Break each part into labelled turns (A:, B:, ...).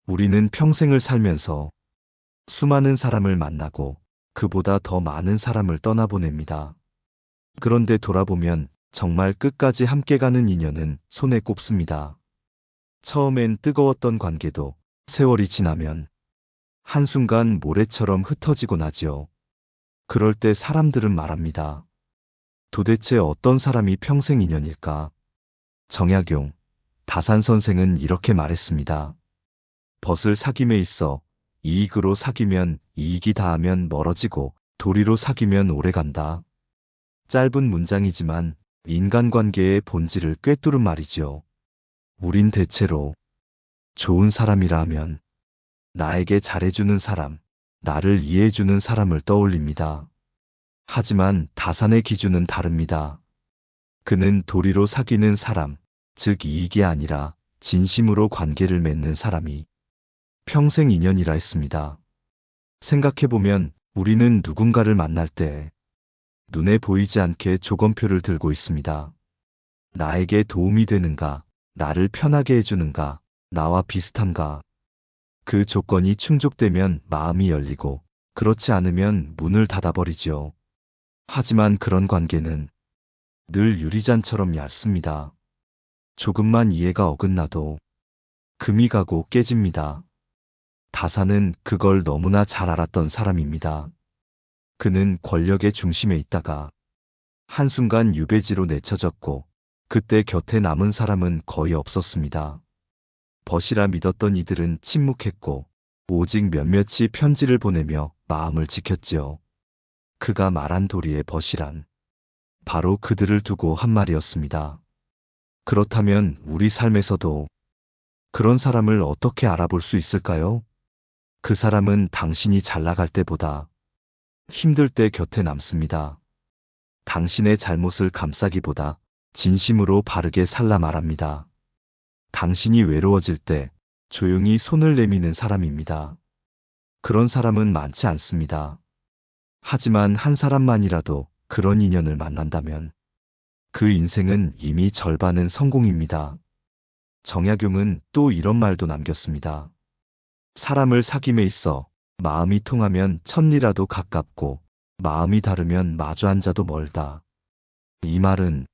A: 우리는 평생을 살면서 수많은 사람을 만나고 그보다 더 많은 사람을 떠나보냅니다. 그런데 돌아보면 정말 끝까지 함께 가는 인연은 손에 꼽습니다. 처음엔 뜨거웠던 관계도 세월이 지나면 한순간 모래처럼 흩어지고 나지요. 그럴 때 사람들은 말합니다. 도대체 어떤 사람이 평생 인연일까? 정약용, 다산 선생은 이렇게 말했습니다. 벗을 사귐에 있어 이익으로 사귀면 이익이 닿으면 멀어지고 도리로 사귀면 오래간다. 짧은 문장이지만 인간관계의 본질을 꿰뚫은 말이지요. 우린 대체로 좋은 사람이라 하면 나에게 잘해주는 사람, 나를 이해해주는 사람을 떠올립니다. 하지만 다산의 기준은 다릅니다. 그는 도리로 사귀는 사람, 즉 이익이 아니라 진심으로 관계를 맺는 사람이 평생 인연이라 했습니다. 생각해보면 우리는 누군가를 만날 때 눈에 보이지 않게 조건표를 들고 있습니다. 나에게 도움이 되는가, 나를 편하게 해주는가, 나와 비슷한가. 그 조건이 충족되면 마음이 열리고 그렇지 않으면 문을 닫아버리지요. 하지만 그런 관계는 늘 유리잔처럼 얇습니다. 조금만 이해가 어긋나도 금이 가고 깨집니다. 다산은 그걸 너무나 잘 알았던 사람입니다. 그는 권력의 중심에 있다가 한순간 유배지로 내쳐졌고 그때 곁에 남은 사람은 거의 없었습니다. 벗이라 믿었던 이들은 침묵했고 오직 몇몇이 편지를 보내며 마음을 지켰지요. 그가 말한 도리의 벗이란 바로 그들을 두고 한 말이었습니다. 그렇다면 우리 삶에서도 그런 사람을 어떻게 알아볼 수 있을까요? 그 사람은 당신이 잘 나갈 때보다 힘들 때 곁에 남습니다. 당신의 잘못을 감싸기보다 진심으로 바르게 살라 말합니다. 당신이 외로워질 때 조용히 손을 내미는 사람입니다. 그런 사람은 많지 않습니다. 하지만 한 사람만이라도 그런 인연을 만난다면 그 인생은 이미 절반은 성공입니다. 정약용은 또 이런 말도 남겼습니다. 사람을 사귐에 있어 마음이 통하면 천리라도 가깝고 마음이 다르면 마주 앉아도 멀다. 이 말은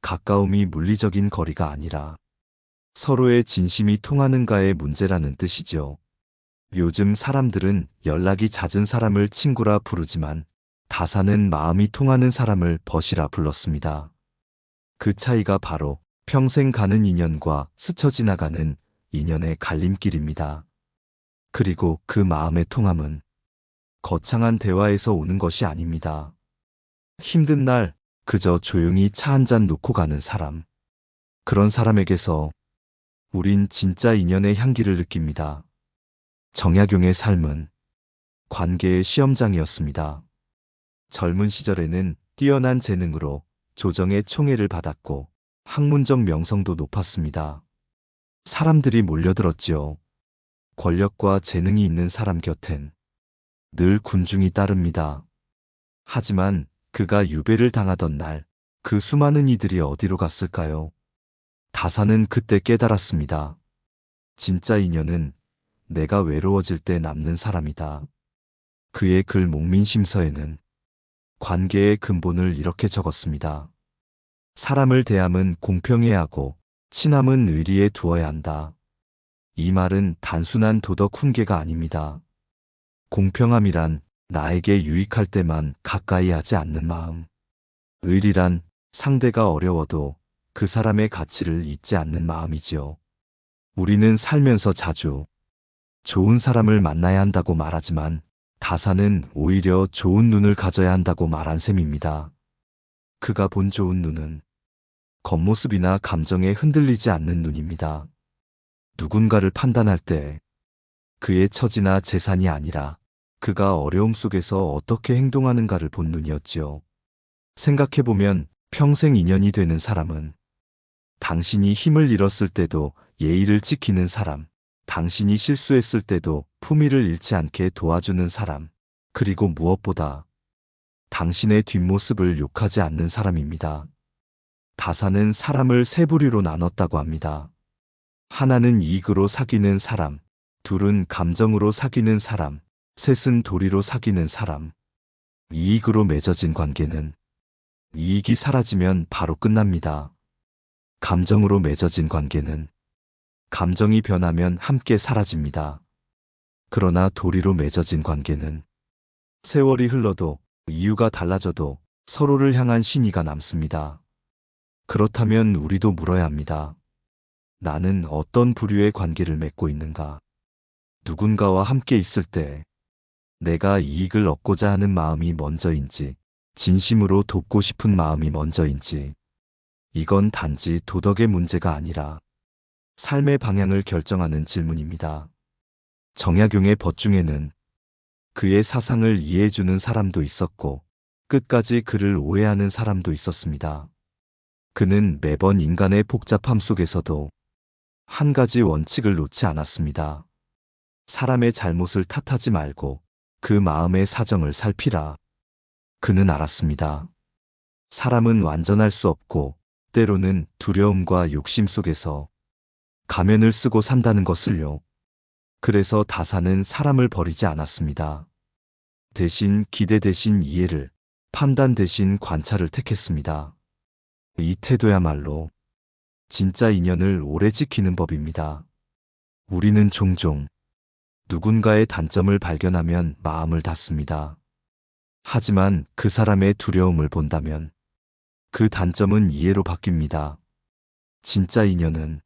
A: 가까움이 물리적인 거리가 아니라 서로의 진심이 통하는가의 문제라는 뜻이죠. 요즘 사람들은 연락이 잦은 사람을 친구라 부르지만 다산은 마음이 통하는 사람을 벗이라 불렀습니다. 그 차이가 바로 평생 가는 인연과 스쳐 지나가는 인연의 갈림길입니다. 그리고 그 마음의 통함은 거창한 대화에서 오는 것이 아닙니다. 힘든 날 그저 조용히 차 한 잔 놓고 가는 사람. 그런 사람에게서 우린 진짜 인연의 향기를 느낍니다. 정약용의 삶은 관계의 시험장이었습니다. 젊은 시절에는 뛰어난 재능으로 조정의 총애를 받았고 학문적 명성도 높았습니다. 사람들이 몰려들었지요. 권력과 재능이 있는 사람 곁엔 늘 군중이 따릅니다. 하지만 그가 유배를 당하던 날 그 수많은 이들이 어디로 갔을까요? 다산은 그때 깨달았습니다. 진짜 인연은 내가 외로워질 때 남는 사람이다. 그의 글 목민심서에는 관계의 근본을 이렇게 적었습니다. 사람을 대함은 공평해야 하고 친함은 의리에 두어야 한다. 이 말은 단순한 도덕 훈계가 아닙니다. 공평함이란 나에게 유익할 때만 가까이 하지 않는 마음. 의리란 상대가 어려워도 그 사람의 가치를 잊지 않는 마음이지요. 우리는 살면서 자주 좋은 사람을 만나야 한다고 말하지만 다산은 오히려 좋은 눈을 가져야 한다고 말한 셈입니다. 그가 본 좋은 눈은 겉모습이나 감정에 흔들리지 않는 눈입니다. 누군가를 판단할 때 그의 처지나 재산이 아니라 그가 어려움 속에서 어떻게 행동하는가를 본 눈이었지요. 생각해보면 평생 인연이 되는 사람은 당신이 힘을 잃었을 때도 예의를 지키는 사람, 당신이 실수했을 때도 품위를 잃지 않게 도와주는 사람, 그리고 무엇보다 당신의 뒷모습을 욕하지 않는 사람입니다. 다산은 사람을 세 부류로 나눴다고 합니다. 하나는 이익으로 사귀는 사람, 둘은 감정으로 사귀는 사람, 셋은 도리로 사귀는 사람. 이익으로 맺어진 관계는 이익이 사라지면 바로 끝납니다. 감정으로 맺어진 관계는 감정이 변하면 함께 사라집니다. 그러나 도리로 맺어진 관계는 세월이 흘러도 이유가 달라져도 서로를 향한 신의가 남습니다. 그렇다면 우리도 물어야 합니다. 나는 어떤 부류의 관계를 맺고 있는가? 누군가와 함께 있을 때 내가 이익을 얻고자 하는 마음이 먼저인지, 진심으로 돕고 싶은 마음이 먼저인지, 이건 단지 도덕의 문제가 아니라 삶의 방향을 결정하는 질문입니다. 정약용의 벗 중에는 그의 사상을 이해해주는 사람도 있었고 끝까지 그를 오해하는 사람도 있었습니다. 그는 매번 인간의 복잡함 속에서도 한 가지 원칙을 놓지 않았습니다. 사람의 잘못을 탓하지 말고 그 마음의 사정을 살피라. 그는 알았습니다. 사람은 완전할 수 없고 때로는 두려움과 욕심 속에서 가면을 쓰고 산다는 것을요. 그래서 다사는 사람을 버리지 않았습니다. 대신 기대 대신 이해를, 판단 대신 관찰을 택했습니다. 이 태도야말로 진짜 인연을 오래 지키는 법입니다. 우리는 종종 누군가의 단점을 발견하면 마음을 닫습니다. 하지만 그 사람의 두려움을 본다면 그 단점은 이해로 바뀝니다. 진짜 인연은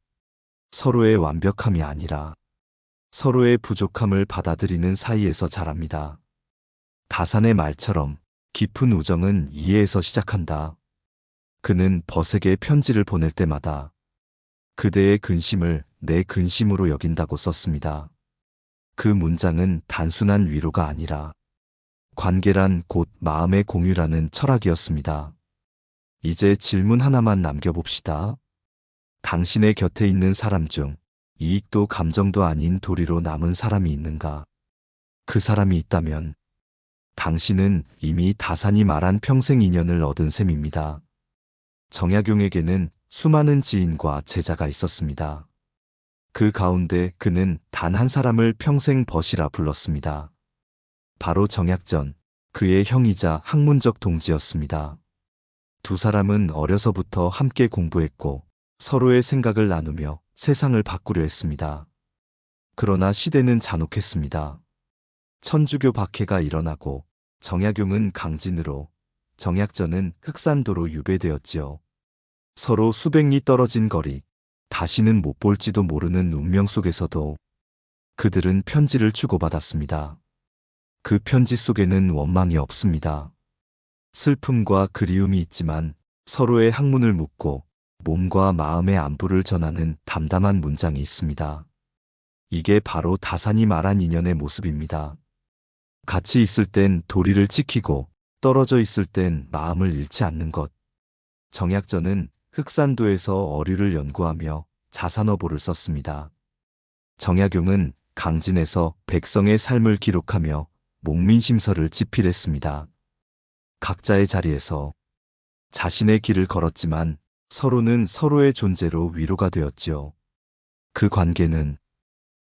A: 서로의 완벽함이 아니라 서로의 부족함을 받아들이는 사이에서 자랍니다. 다산의 말처럼 깊은 우정은 이해에서 시작한다. 그는 벗에게 편지를 보낼 때마다 그대의 근심을 내 근심으로 여긴다고 썼습니다. 그 문장은 단순한 위로가 아니라 관계란 곧 마음의 공유라는 철학이었습니다. 이제 질문 하나만 남겨봅시다. 당신의 곁에 있는 사람 중 이익도 감정도 아닌 도리로 남은 사람이 있는가? 그 사람이 있다면 당신은 이미 다산이 말한 평생 인연을 얻은 셈입니다. 정약용에게는 수많은 지인과 제자가 있었습니다. 그 가운데 그는 단 한 사람을 평생 벗이라 불렀습니다. 바로 정약전, 그의 형이자 학문적 동지였습니다. 두 사람은 어려서부터 함께 공부했고 서로의 생각을 나누며 세상을 바꾸려 했습니다. 그러나 시대는 잔혹했습니다. 천주교 박해가 일어나고 정약용은 강진으로, 정약전은 흑산도로 유배되었지요. 서로 수백 리 떨어진 거리, 다시는 못 볼지도 모르는 운명 속에서도 그들은 편지를 주고받았습니다. 그 편지 속에는 원망이 없습니다. 슬픔과 그리움이 있지만 서로의 학문을 묻고 몸과 마음의 안부를 전하는 담담한 문장이 있습니다. 이게 바로 다산이 말한 인연의 모습입니다. 같이 있을 땐 도리를 지키고 떨어져 있을 땐 마음을 잃지 않는 것. 정약전은 흑산도에서 어류를 연구하며 자산어보를 썼습니다. 정약용은 강진에서 백성의 삶을 기록하며 목민심서를 집필했습니다. 각자의 자리에서 자신의 길을 걸었지만 서로는 서로의 존재로 위로가 되었지요. 그 관계는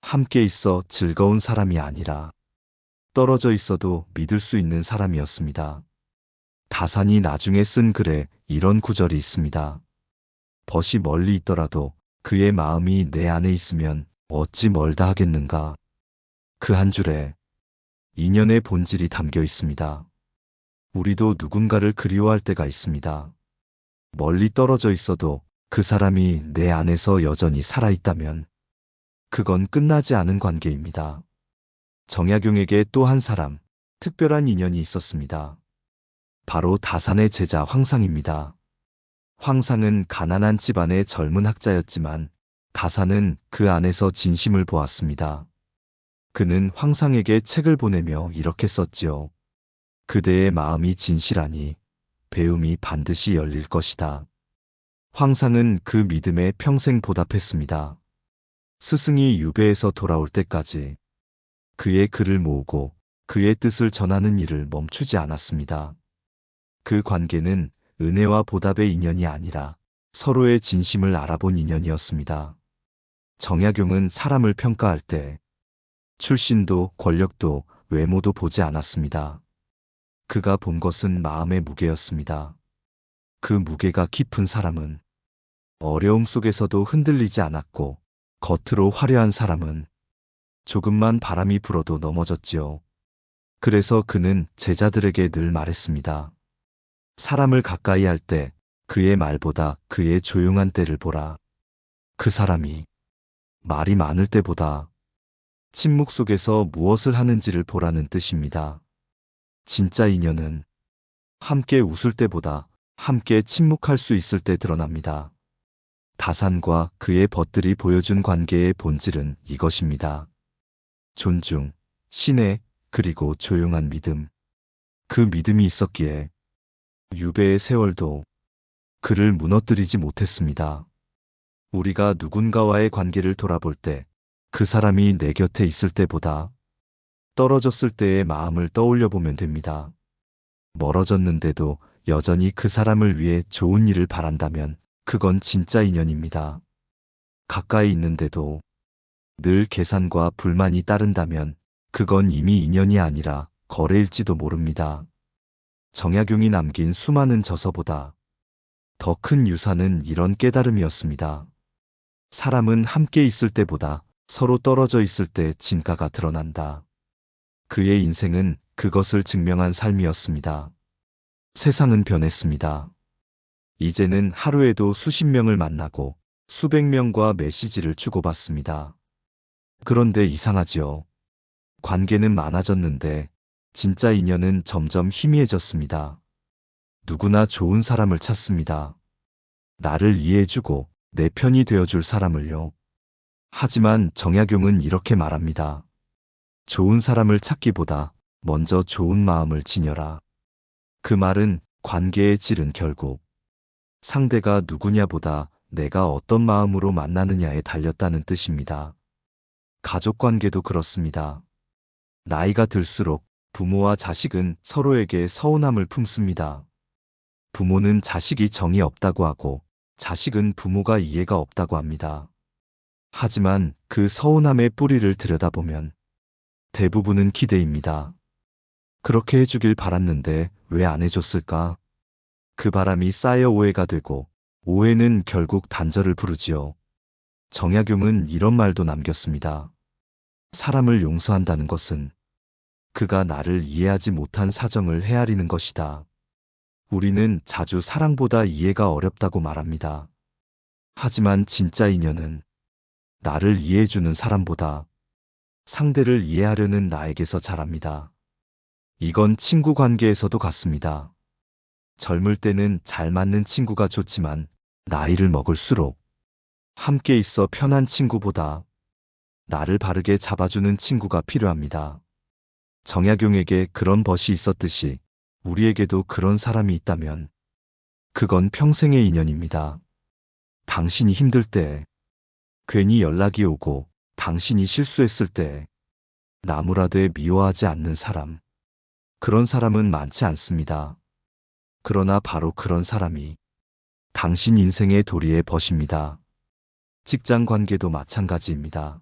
A: 함께 있어 즐거운 사람이 아니라 떨어져 있어도 믿을 수 있는 사람이었습니다. 다산이 나중에 쓴 글에 이런 구절이 있습니다. 벗이 멀리 있더라도 그의 마음이 내 안에 있으면 어찌 멀다 하겠는가. 그 한 줄에 인연의 본질이 담겨 있습니다. 우리도 누군가를 그리워할 때가 있습니다. 멀리 떨어져 있어도 그 사람이 내 안에서 여전히 살아있다면 그건 끝나지 않은 관계입니다. 정약용에게 또 한 사람, 특별한 인연이 있었습니다. 바로 다산의 제자 황상입니다. 황상은 가난한 집안의 젊은 학자였지만 다산은 그 안에서 진심을 보았습니다. 그는 황상에게 책을 보내며 이렇게 썼지요. 그대의 마음이 진실하니 배움이 반드시 열릴 것이다. 황상은 그 믿음에 평생 보답했습니다. 스승이 유배에서 돌아올 때까지 그의 글을 모으고 그의 뜻을 전하는 일을 멈추지 않았습니다. 그 관계는 은혜와 보답의 인연이 아니라 서로의 진심을 알아본 인연이었습니다. 정약용은 사람을 평가할 때 출신도 권력도 외모도 보지 않았습니다. 그가 본 것은 마음의 무게였습니다. 그 무게가 깊은 사람은 어려움 속에서도 흔들리지 않았고, 겉으로 화려한 사람은 조금만 바람이 불어도 넘어졌지요. 그래서 그는 제자들에게 늘 말했습니다. 사람을 가까이 할 때 그의 말보다 그의 조용한 때를 보라. 그 사람이 말이 많을 때보다 침묵 속에서 무엇을 하는지를 보라는 뜻입니다. 진짜 인연은 함께 웃을 때보다 함께 침묵할 수 있을 때 드러납니다. 다산과 그의 벗들이 보여준 관계의 본질은 이것입니다. 존중, 신뢰, 그리고 조용한 믿음. 그 믿음이 있었기에 유배의 세월도 그를 무너뜨리지 못했습니다. 우리가 누군가와의 관계를 돌아볼 때 그 사람이 내 곁에 있을 때보다 떨어졌을 때의 마음을 떠올려 보면 됩니다. 멀어졌는데도 여전히 그 사람을 위해 좋은 일을 바란다면 그건 진짜 인연입니다. 가까이 있는데도 늘 계산과 불만이 따른다면 그건 이미 인연이 아니라 거래일지도 모릅니다. 정약용이 남긴 수많은 저서보다 더 큰 유산은 이런 깨달음이었습니다. 사람은 함께 있을 때보다 서로 떨어져 있을 때 진가가 드러난다. 그의 인생은 그것을 증명한 삶이었습니다. 세상은 변했습니다. 이제는 하루에도 수십 명을 만나고 수백 명과 메시지를 주고받습니다. 그런데 이상하지요. 관계는 많아졌는데 진짜 인연은 점점 희미해졌습니다. 누구나 좋은 사람을 찾습니다. 나를 이해해주고 내 편이 되어줄 사람을요. 하지만 정약용은 이렇게 말합니다. 좋은 사람을 찾기보다 먼저 좋은 마음을 지녀라. 그 말은 관계의 질은 결국 상대가 누구냐보다 내가 어떤 마음으로 만나느냐에 달렸다는 뜻입니다. 가족 관계도 그렇습니다. 나이가 들수록 부모와 자식은 서로에게 서운함을 품습니다. 부모는 자식이 정이 없다고 하고 자식은 부모가 이해가 없다고 합니다. 하지만 그 서운함의 뿌리를 들여다보면 대부분은 기대입니다. 그렇게 해주길 바랐는데 왜 안 해줬을까? 그 바람이 쌓여 오해가 되고 오해는 결국 단절을 부르지요. 정약용은 이런 말도 남겼습니다. 사람을 용서한다는 것은 그가 나를 이해하지 못한 사정을 헤아리는 것이다. 우리는 자주 사랑보다 이해가 어렵다고 말합니다. 하지만 진짜 인연은 나를 이해해주는 사람보다 상대를 이해하려는 나에게서 자랍니다. 이건 친구 관계에서도 같습니다. 젊을 때는 잘 맞는 친구가 좋지만 나이를 먹을수록 함께 있어 편한 친구보다 나를 바르게 잡아주는 친구가 필요합니다. 정약용에게 그런 벗이 있었듯이 우리에게도 그런 사람이 있다면 그건 평생의 인연입니다. 당신이 힘들 때, 괜히 연락이 오고 당신이 실수했을 때 나무라되 미워하지 않는 사람. 그런 사람은 많지 않습니다. 그러나 바로 그런 사람이 당신 인생의 도리의 벗입니다. 직장 관계도 마찬가지입니다.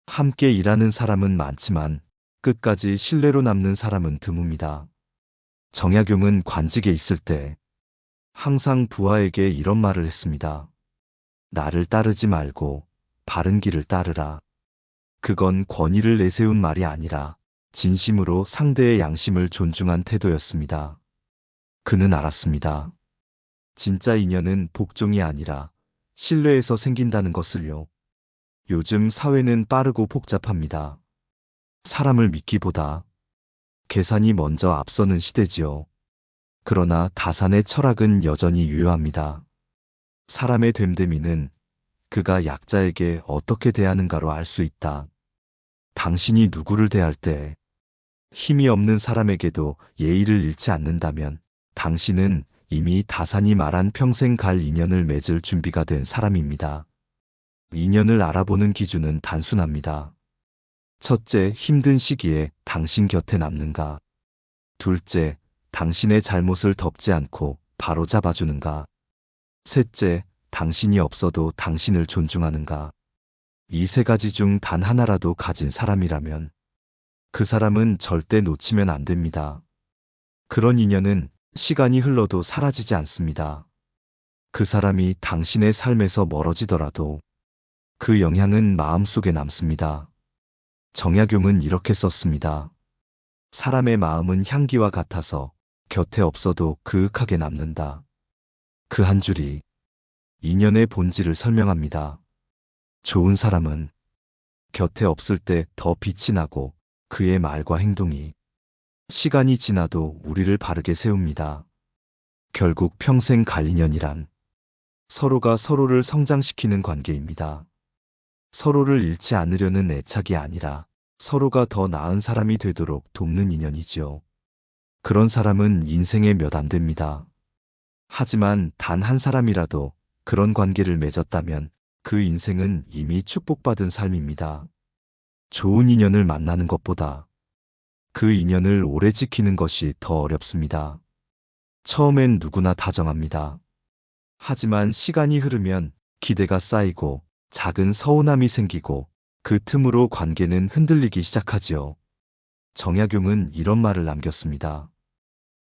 A: 함께 일하는 사람은 많지만 끝까지 신뢰로 남는 사람은 드뭅니다. 정약용은 관직에 있을 때 항상 부하에게 이런 말을 했습니다. 나를 따르지 말고 바른 길을 따르라. 그건 권위를 내세운 말이 아니라 진심으로 상대의 양심을 존중한 태도였습니다. 그는 알았습니다. 진짜 인연은 복종이 아니라 신뢰에서 생긴다는 것을요. 요즘 사회는 빠르고 복잡합니다. 사람을 믿기보다 계산이 먼저 앞서는 시대지요. 그러나 다산의 철학은 여전히 유효합니다. 사람의 됨됨이는 그가 약자에게 어떻게 대하는가로 알 수 있다. 당신이 누구를 대할 때 힘이 없는 사람에게도 예의를 잃지 않는다면 당신은 이미 다산이 말한 평생 갈 인연을 맺을 준비가 된 사람입니다. 인연을 알아보는 기준은 단순합니다. 첫째, 힘든 시기에 당신 곁에 남는가? 둘째, 당신의 잘못을 덮지 않고 바로 잡아주는가? 셋째, 당신이 없어도 당신을 존중하는가? 이 세 가지 중 단 하나라도 가진 사람이라면 그 사람은 절대 놓치면 안 됩니다. 그런 인연은 시간이 흘러도 사라지지 않습니다. 그 사람이 당신의 삶에서 멀어지더라도 그 영향은 마음속에 남습니다. 정약용은 이렇게 썼습니다. 사람의 마음은 향기와 같아서 곁에 없어도 그윽하게 남는다. 그 한 줄이 인연의 본질을 설명합니다. 좋은 사람은 곁에 없을 때 더 빛이 나고 그의 말과 행동이 시간이 지나도 우리를 바르게 세웁니다. 결국 평생 갈 인연이란 서로가 서로를 성장시키는 관계입니다. 서로를 잃지 않으려는 애착이 아니라 서로가 더 나은 사람이 되도록 돕는 인연이지요. 그런 사람은 인생에 몇 안 됩니다. 하지만 단 한 사람이라도 그런 관계를 맺었다면 그 인생은 이미 축복받은 삶입니다. 좋은 인연을 만나는 것보다 그 인연을 오래 지키는 것이 더 어렵습니다. 처음엔 누구나 다정합니다. 하지만 시간이 흐르면 기대가 쌓이고 작은 서운함이 생기고 그 틈으로 관계는 흔들리기 시작하지요. 정약용은 이런 말을 남겼습니다.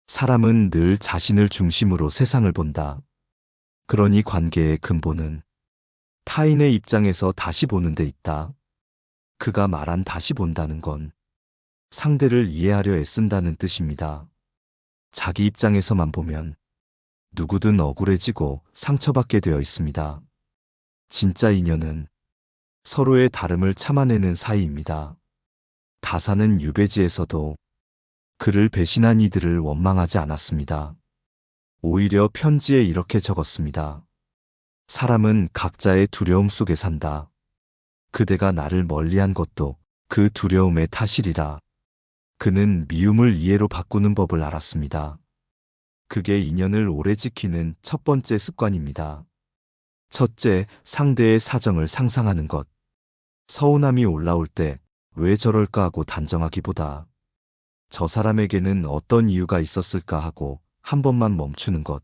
A: 사람은 늘 자신을 중심으로 세상을 본다. 그러니 관계의 근본은 타인의 입장에서 다시 보는 데 있다. 그가 말한 다시 본다는 건 상대를 이해하려 애쓴다는 뜻입니다. 자기 입장에서만 보면 누구든 억울해지고 상처받게 되어 있습니다. 진짜 인연은 서로의 다름을 참아내는 사이입니다. 다사는 유배지에서도 그를 배신한 이들을 원망하지 않았습니다. 오히려 편지에 이렇게 적었습니다. 사람은 각자의 두려움 속에 산다. 그대가 나를 멀리한 것도 그 두려움의 탓이리라. 그는 미움을 이해로 바꾸는 법을 알았습니다. 그게 인연을 오래 지키는 첫 번째 습관입니다. 첫째, 상대의 사정을 상상하는 것. 서운함이 올라올 때 왜 저럴까 하고 단정하기보다 저 사람에게는 어떤 이유가 있었을까 하고 한 번만 멈추는 것.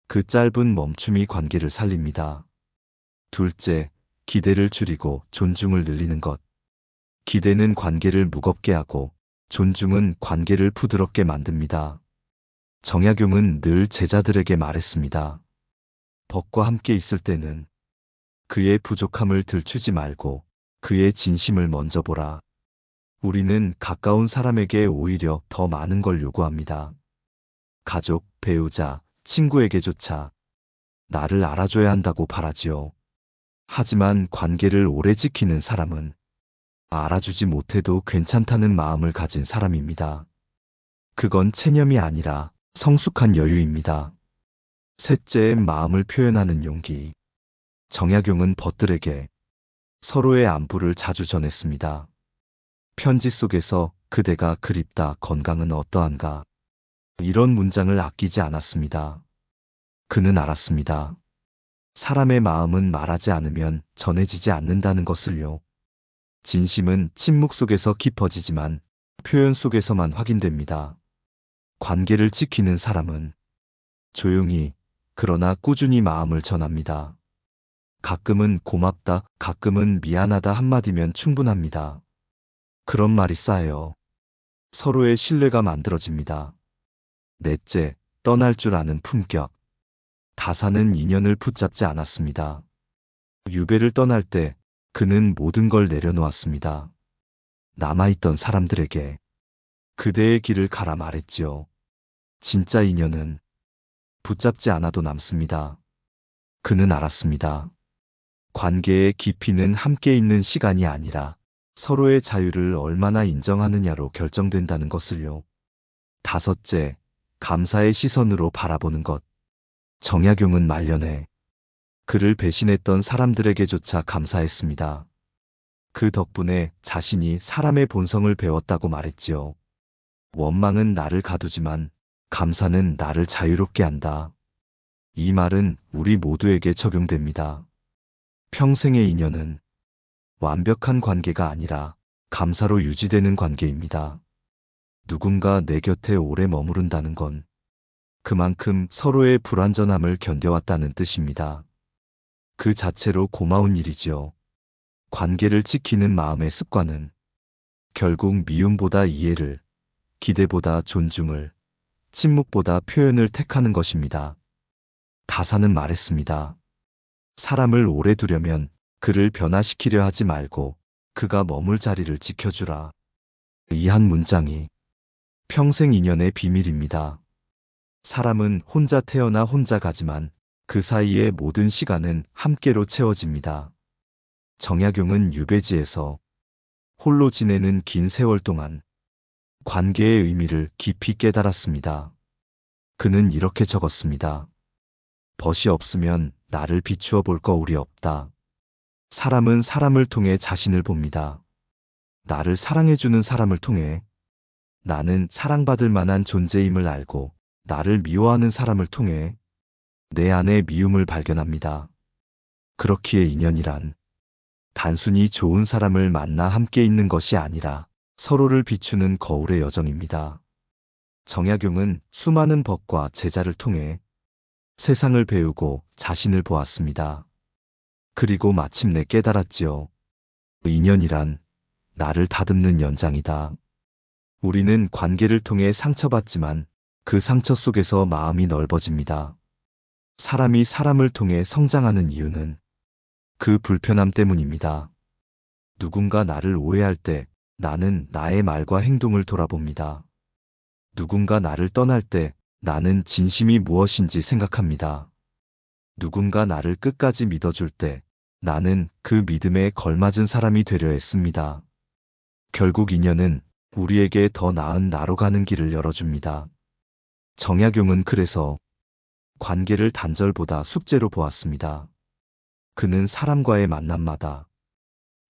A: 그 짧은 멈춤이 관계를 살립니다. 둘째, 기대를 줄이고 존중을 늘리는 것. 기대는 관계를 무겁게 하고 존중은 관계를 부드럽게 만듭니다. 정약용은 늘 제자들에게 말했습니다. 법과 함께 있을 때는 그의 부족함을 들추지 말고 그의 진심을 먼저 보라. 우리는 가까운 사람에게 오히려 더 많은 걸 요구합니다. 가족, 배우자, 친구에게조차 나를 알아줘야 한다고 바라지요. 하지만 관계를 오래 지키는 사람은 알아주지 못해도 괜찮다는 마음을 가진 사람입니다. 그건 체념이 아니라 성숙한 여유입니다. 셋째, 마음을 표현하는 용기. 정약용은 벗들에게 서로의 안부를 자주 전했습니다. 편지 속에서 그대가 그립다, 건강은 어떠한가. 이런 문장을 아끼지 않았습니다. 그는 알았습니다. 사람의 마음은 말하지 않으면 전해지지 않는다는 것을요. 진심은 침묵 속에서 깊어지지만 표현 속에서만 확인됩니다. 관계를 지키는 사람은 조용히 그러나 꾸준히 마음을 전합니다. 가끔은 고맙다, 가끔은 미안하다 한마디면 충분합니다. 그런 말이 쌓여 서로의 신뢰가 만들어집니다. 넷째, 떠날 줄 아는 품격. 다사는 인연을 붙잡지 않았습니다. 유배를 떠날 때 그는 모든 걸 내려놓았습니다. 남아있던 사람들에게 그대의 길을 가라 말했지요. 진짜 인연은 붙잡지 않아도 남습니다. 그는 알았습니다. 관계의 깊이는 함께 있는 시간이 아니라 서로의 자유를 얼마나 인정하느냐로 결정된다는 것을요. 다섯째, 감사의 시선으로 바라보는 것. 정약용은 말년에 그를 배신했던 사람들에게조차 감사했습니다. 그 덕분에 자신이 사람의 본성을 배웠다고 말했지요. 원망은 나를 가두지만 감사는 나를 자유롭게 한다. 이 말은 우리 모두에게 적용됩니다. 평생의 인연은 완벽한 관계가 아니라 감사로 유지되는 관계입니다. 누군가 내 곁에 오래 머무른다는 건 그만큼 서로의 불완전함을 견뎌왔다는 뜻입니다. 그 자체로 고마운 일이지요. 관계를 지키는 마음의 습관은 결국 미움보다 이해를, 기대보다 존중을, 침묵보다 표현을 택하는 것입니다. 다사는 말했습니다. 사람을 오래 두려면 그를 변화시키려 하지 말고 그가 머물 자리를 지켜주라. 이 한 문장이 평생 인연의 비밀입니다. 사람은 혼자 태어나 혼자 가지만 그 사이의 모든 시간은 함께로 채워집니다. 정약용은 유배지에서 홀로 지내는 긴 세월 동안 관계의 의미를 깊이 깨달았습니다. 그는 이렇게 적었습니다. 벗이 없으면 나를 비추어 볼 거울이 없다. 사람은 사람을 통해 자신을 봅니다. 나를 사랑해주는 사람을 통해 나는 사랑받을 만한 존재임을 알고 나를 미워하는 사람을 통해 내 안의 미움을 발견합니다. 그렇기에 인연이란 단순히 좋은 사람을 만나 함께 있는 것이 아니라 서로를 비추는 거울의 여정입니다. 정약용은 수많은 법과 제자를 통해 세상을 배우고 자신을 보았습니다. 그리고 마침내 깨달았지요. 인연이란 나를 다듬는 연장이다. 우리는 관계를 통해 상처받지만 그 상처 속에서 마음이 넓어집니다. 사람이 사람을 통해 성장하는 이유는 그 불편함 때문입니다. 누군가 나를 오해할 때 나는 나의 말과 행동을 돌아봅니다. 누군가 나를 떠날 때 나는 진심이 무엇인지 생각합니다. 누군가 나를 끝까지 믿어줄 때 나는 그 믿음에 걸맞은 사람이 되려 했습니다. 결국 인연은 우리에게 더 나은 나로 가는 길을 열어줍니다. 정약용은 그래서 관계를 단절보다 숙제로 보았습니다. 그는 사람과의 만남마다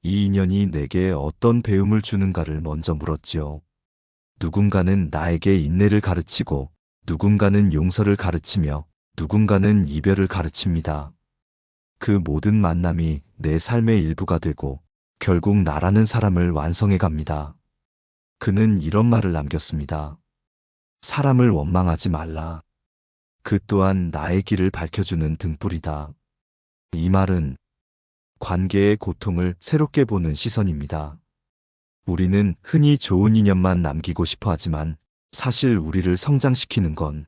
A: 이 인연이 내게 어떤 배움을 주는가를 먼저 물었지요. 누군가는 나에게 인내를 가르치고 누군가는 용서를 가르치며 누군가는 이별을 가르칩니다. 그 모든 만남이 내 삶의 일부가 되고 결국 나라는 사람을 완성해 갑니다. 그는 이런 말을 남겼습니다. 사람을 원망하지 말라. 그 또한 나의 길을 밝혀주는 등불이다. 이 말은 관계의 고통을 새롭게 보는 시선입니다. 우리는 흔히 좋은 인연만 남기고 싶어 하지만 사실 우리를 성장시키는 건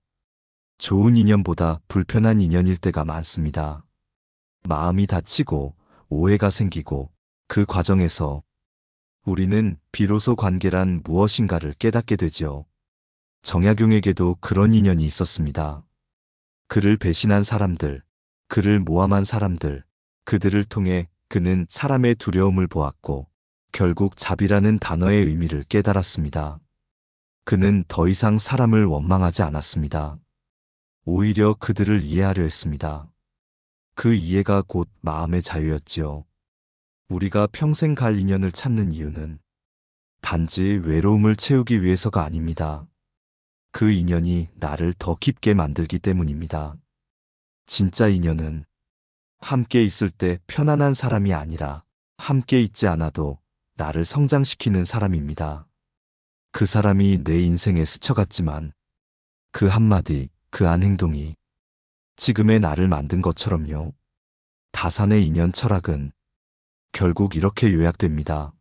A: 좋은 인연보다 불편한 인연일 때가 많습니다. 마음이 다치고 오해가 생기고 그 과정에서 우리는 비로소 관계란 무엇인가를 깨닫게 되지요. 정약용에게도 그런 인연이 있었습니다. 그를 배신한 사람들, 그를 모함한 사람들, 그들을 통해 그는 사람의 두려움을 보았고 결국 자비라는 단어의 의미를 깨달았습니다. 그는 더 이상 사람을 원망하지 않았습니다. 오히려 그들을 이해하려 했습니다. 그 이해가 곧 마음의 자유였지요. 우리가 평생 갈 인연을 찾는 이유는 단지 외로움을 채우기 위해서가 아닙니다. 그 인연이 나를 더 깊게 만들기 때문입니다. 진짜 인연은 함께 있을 때 편안한 사람이 아니라 함께 있지 않아도 나를 성장시키는 사람입니다. 그 사람이 내 인생에 스쳐갔지만 그 한마디, 그 한 행동이 지금의 나를 만든 것처럼요. 다산의 인연 철학은 결국 이렇게 요약됩니다.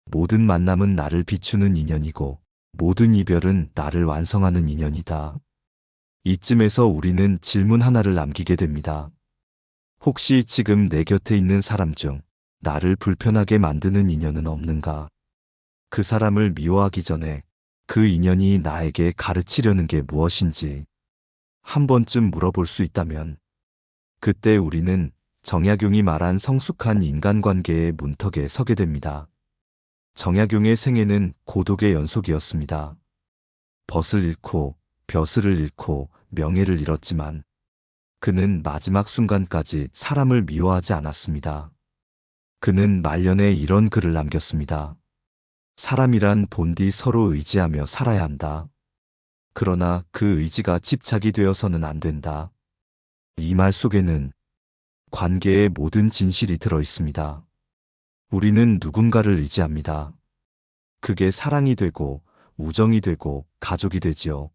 A: 모든 만남은 나를 비추는 인연이고 모든 이별은 나를 완성하는 인연이다. 이쯤에서 우리는 질문 하나를 남기게 됩니다. 혹시 지금 내 곁에 있는 사람 중 나를 불편하게 만드는 인연은 없는가? 그 사람을 미워하기 전에 그 인연이 나에게 가르치려는 게 무엇인지 한 번쯤 물어볼 수 있다면 그때 우리는 정약용이 말한 성숙한 인간관계의 문턱에 서게 됩니다. 정약용의 생애는 고독의 연속이었습니다. 벗을 잃고 벼슬을 잃고 명예를 잃었지만 그는 마지막 순간까지 사람을 미워하지 않았습니다. 그는 말년에 이런 글을 남겼습니다. 사람이란 본디 서로 의지하며 살아야 한다. 그러나 그 의지가 집착이 되어서는 안 된다. 이 말 속에는 관계의 모든 진실이 들어 있습니다. 우리는 누군가를 의지합니다. 그게 사랑이 되고 우정이 되고 가족이 되지요.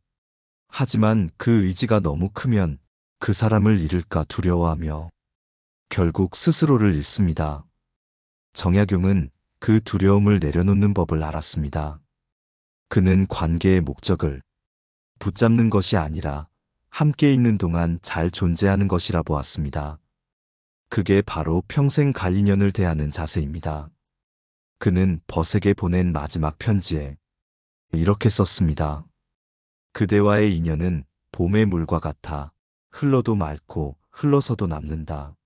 A: 하지만 그 의지가 너무 크면 그 사람을 잃을까 두려워하며 결국 스스로를 잃습니다. 정약용은 그 두려움을 내려놓는 법을 알았습니다. 그는 관계의 목적을 붙잡는 것이 아니라 함께 있는 동안 잘 존재하는 것이라 보았습니다. 그게 바로 평생 갈 인연을 대하는 자세입니다. 그는 벗에게 보낸 마지막 편지에 이렇게 썼습니다. 그대와의 인연은 봄의 물과 같아 흘러도 맑고 흘러서도 남는다.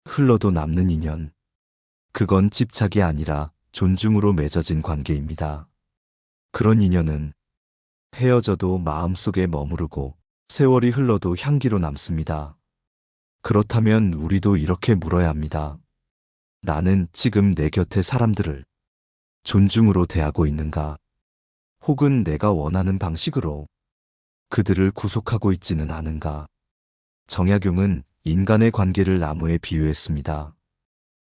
A: 흘러도 남는 인연. 그건 집착이 아니라 존중으로 맺어진 관계입니다. 그런 인연은 헤어져도 마음속에 머무르고 세월이 흘러도 향기로 남습니다. 그렇다면 우리도 이렇게 물어야 합니다. 나는 지금 내 곁의 사람들을 존중으로 대하고 있는가? 혹은 내가 원하는 방식으로 그들을 구속하고 있지는 않은가? 정약용은 인간의 관계를 나무에 비유했습니다.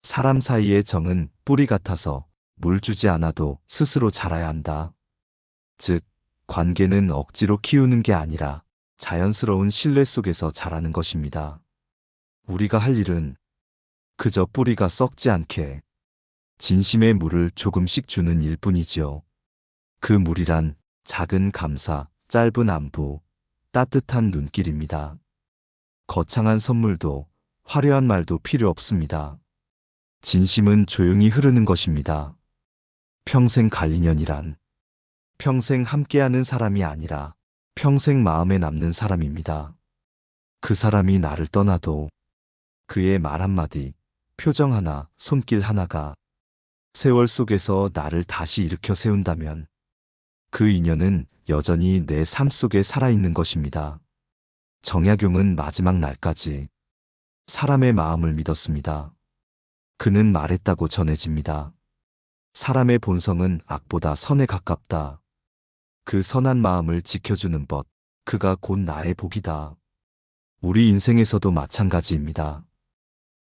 A: 사람 사이의 정은 뿌리 같아서 물 주지 않아도 스스로 자라야 한다. 즉, 관계는 억지로 키우는 게 아니라 자연스러운 신뢰 속에서 자라는 것입니다. 우리가 할 일은 그저 뿌리가 썩지 않게 진심의 물을 조금씩 주는 일뿐이지요. 그 물이란 작은 감사, 짧은 안부, 따뜻한 눈길입니다. 거창한 선물도 화려한 말도 필요 없습니다. 진심은 조용히 흐르는 것입니다. 평생 갈 인연이란 평생 함께하는 사람이 아니라 평생 마음에 남는 사람입니다. 그 사람이 나를 떠나도 그의 말 한마디, 표정 하나, 손길 하나가 세월 속에서 나를 다시 일으켜 세운다면 그 인연은 여전히 내 삶 속에 살아있는 것입니다. 정약용은 마지막 날까지 사람의 마음을 믿었습니다. 그는 말했다고 전해집니다. 사람의 본성은 악보다 선에 가깝다. 그 선한 마음을 지켜주는 법, 그가 곧 나의 복이다. 우리 인생에서도 마찬가지입니다.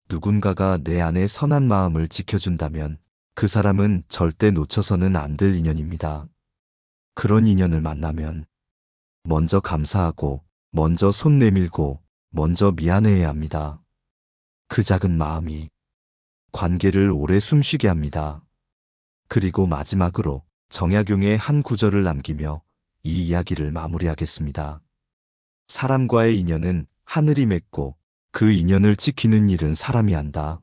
A: 누군가가 내 안의 선한 마음을 지켜준다면 그 사람은 절대 놓쳐서는 안 될 인연입니다. 그런 인연을 만나면 먼저 감사하고, 먼저 손 내밀고, 먼저 미안해해야 합니다. 그 작은 마음이 관계를 오래 숨쉬게 합니다. 그리고 마지막으로 정약용의 한 구절을 남기며 이 이야기를 마무리하겠습니다. 사람과의 인연은 하늘이 맺고 그 인연을 지키는 일은 사람이 한다.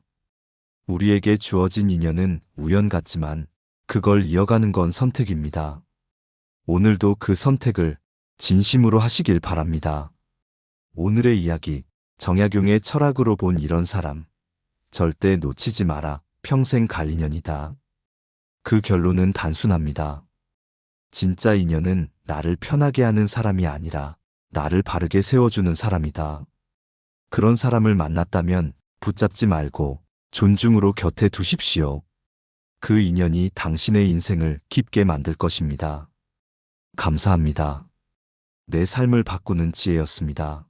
A: 우리에게 주어진 인연은 우연 같지만 그걸 이어가는 건 선택입니다. 오늘도 그 선택을 진심으로 하시길 바랍니다. 오늘의 이야기, 정약용의 철학으로 본 이런 사람, 절대 놓치지 마라. 평생 갈 인연이다. 그 결론은 단순합니다. 진짜 인연은 나를 편하게 하는 사람이 아니라 나를 바르게 세워주는 사람이다. 그런 사람을 만났다면 붙잡지 말고 존중으로 곁에 두십시오. 그 인연이 당신의 인생을 깊게 만들 것입니다. 감사합니다. 내 삶을 바꾸는 지혜였습니다.